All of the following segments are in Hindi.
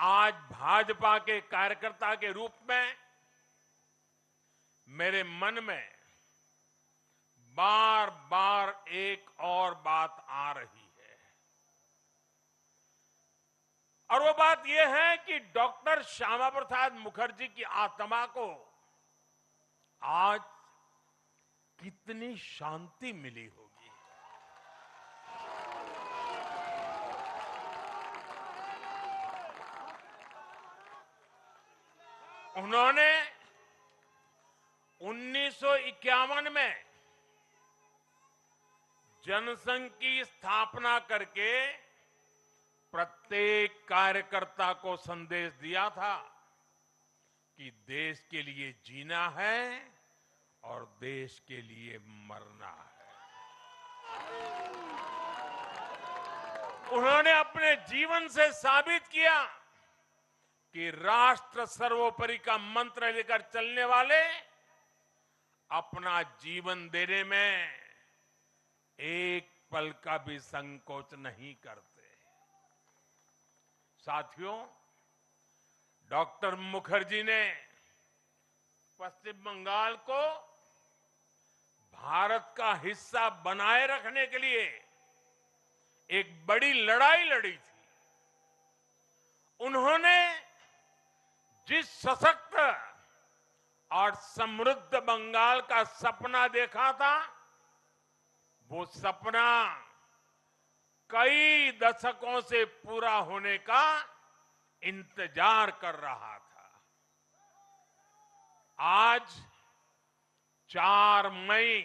आज भाजपा के कार्यकर्ता के रूप में मेरे मन में बार बार एक और बात आ रही है और वो बात यह है कि डॉक्टर श्यामा प्रसाद मुखर्जी की आत्मा को आज कितनी शांति मिली होगी। उन्होंने 1951 में जनसंघ की स्थापना करके प्रत्येक कार्यकर्ता को संदेश दिया था कि देश के लिए जीना है और देश के लिए मरना है। उन्होंने अपने जीवन से साबित किया कि राष्ट्र सर्वोपरि का मंत्र लेकर चलने वाले अपना जीवन देने में एक पल का भी संकोच नहीं करते। साथियों, डॉक्टर मुखर्जी ने पश्चिम बंगाल को भारत का हिस्सा बनाए रखने के लिए एक बड़ी लड़ाई लड़ी थी। उन्होंने जिस सशक्त और समृद्ध बंगाल का सपना देखा था, वो सपना कई दशकों से पूरा होने का इंतजार कर रहा था। आज 4 मई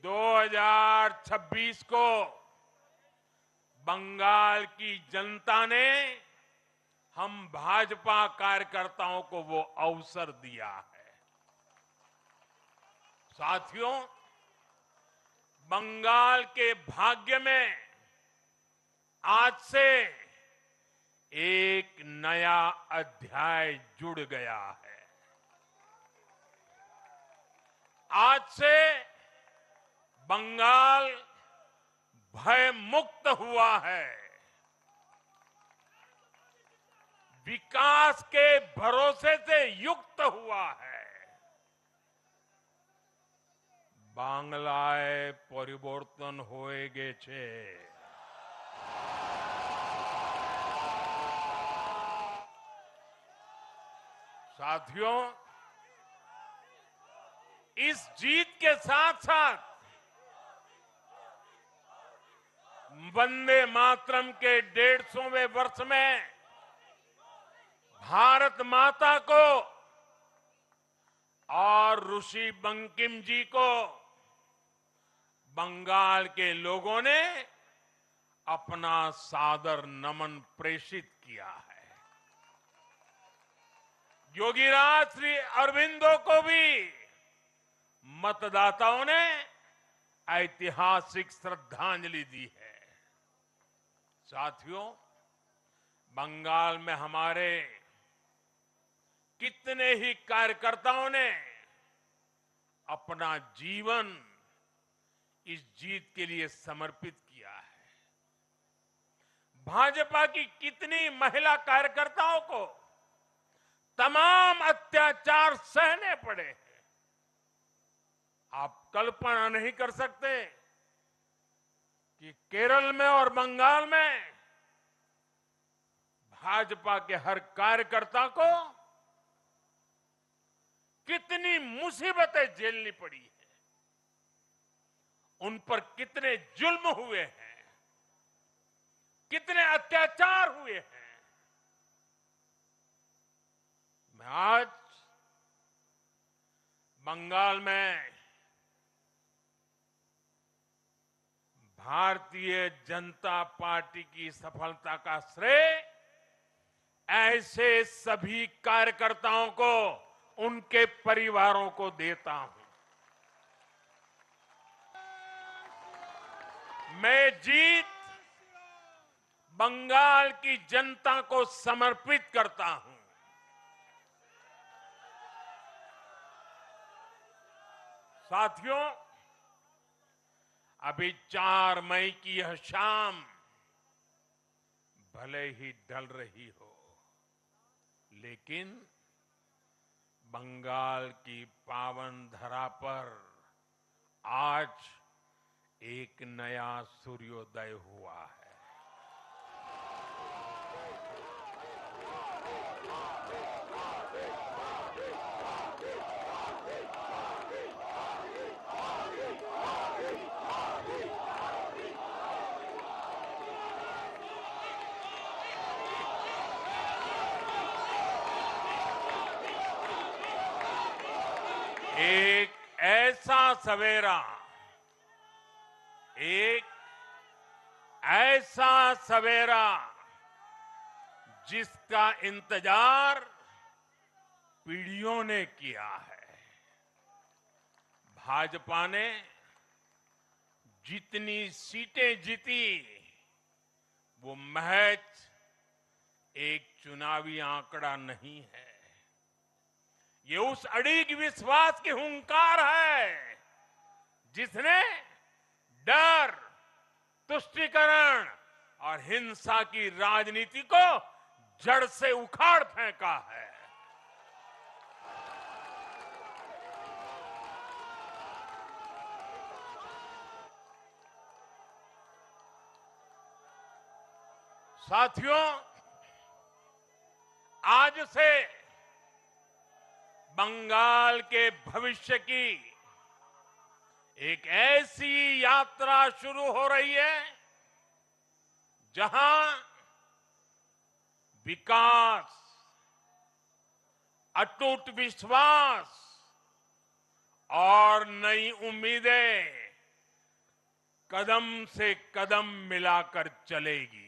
2026 को बंगाल की जनता ने हम भाजपा कार्यकर्ताओं को वो अवसर दिया है। साथियों, बंगाल के भाग्य में आज से एक नया अध्याय जुड़ गया है। आज से बंगाल भय मुक्त हुआ है। विकास के भरोसे से युक्त हुआ है। বাংলায় পরিবর্তন হয়ে গেছে। साथियों, इस जीत के साथ साथ वंदे मातरम के 150वें वर्ष में भारत माता को और ऋषि बंकिम जी को बंगाल के लोगों ने अपना सादर नमन प्रेषित किया है। योगीराज श्री अरविंदो को भी मतदाताओं ने ऐतिहासिक श्रद्धांजलि दी है। साथियों, बंगाल में हमारे कितने ही कार्यकर्ताओं ने अपना जीवन इस जीत के लिए समर्पित किया है। भाजपा की कितनी महिला कार्यकर्ताओं को तमाम अत्याचार सहने पड़े हैं। आप कल्पना नहीं कर सकते कि केरल में और बंगाल में भाजपा के हर कार्यकर्ता को कितनी मुसीबतें झेलनी पड़ी है, उन पर कितने जुल्म हुए हैं, कितने अत्याचार हुए हैं। मैं आज बंगाल में भारतीय जनता पार्टी की सफलता का श्रेय ऐसे सभी कार्यकर्ताओं को, उनके परिवारों को देता हूं। मैं जीत बंगाल की जनता को समर्पित करता हूं। साथियों, अभी 4 मई की यह शाम भले ही ढल रही हो, लेकिन बंगाल की पावन धरा पर आज एक नया सूर्योदय हुआ है। एक ऐसा सवेरा, एक ऐसा सवेरा जिसका इंतजार पीढ़ियों ने किया है। भाजपा ने जितनी सीटें जीती वो महज एक चुनावी आंकड़ा नहीं है, ये उस अड़िग विश्वास की हुंकार है जिसने डर, तुष्टीकरण और हिंसा की राजनीति को जड़ से उखाड़ फेंका है। साथियों, आज से बंगाल के भविष्य की एक ऐसी यात्रा शुरू हो रही है जहां विकास, अटूट विश्वास और नई उम्मीदें कदम से कदम मिलाकर चलेगी।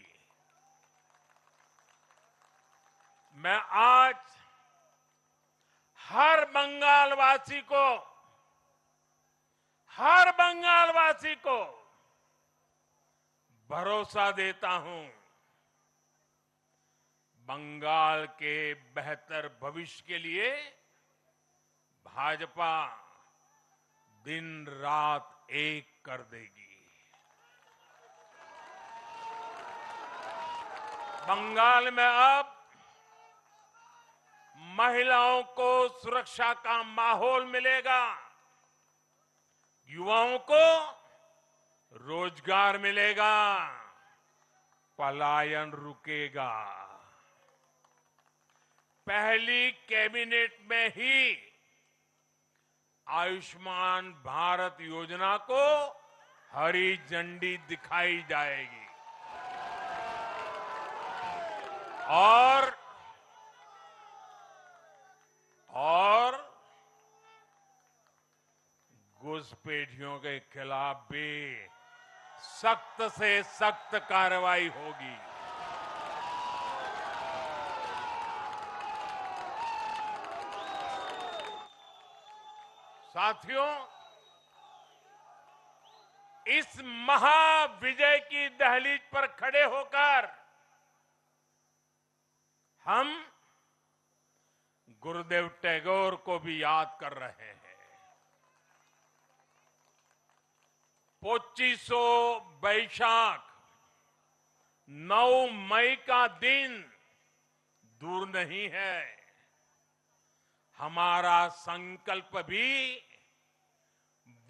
मैं आज हर बंगालवासी को भरोसा देता हूं, बंगाल के बेहतर भविष्य के लिए भाजपा दिन रात एक कर देगी। बंगाल में अब महिलाओं को सुरक्षा का माहौल मिलेगा, युवाओं को रोजगार मिलेगा, पलायन रुकेगा। पहली कैबिनेट में ही आयुष्मान भारत योजना को हरी झंडी दिखाई जाएगी और घुसपैठियों के खिलाफ भी सख्त से सख्त कार्रवाई होगी। साथियों, इस महाविजय की दहलीज पर खड़े होकर हम गुरुदेव टैगोर को भी याद कर रहे हैं। 25 बैशाख 9 मई का दिन दूर नहीं है। हमारा संकल्प भी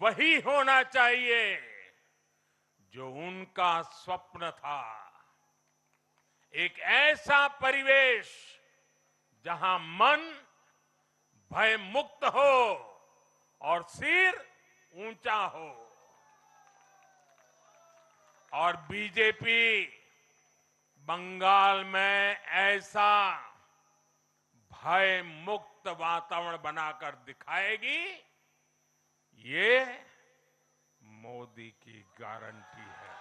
वही होना चाहिए जो उनका स्वप्न था। एक ऐसा परिवेश जहां मन भय मुक्त हो और सिर ऊंचा हो। और बीजेपी बंगाल में ऐसा भय मुक्त वातावरण बनाकर दिखाएगी, ये मोदी की गारंटी है।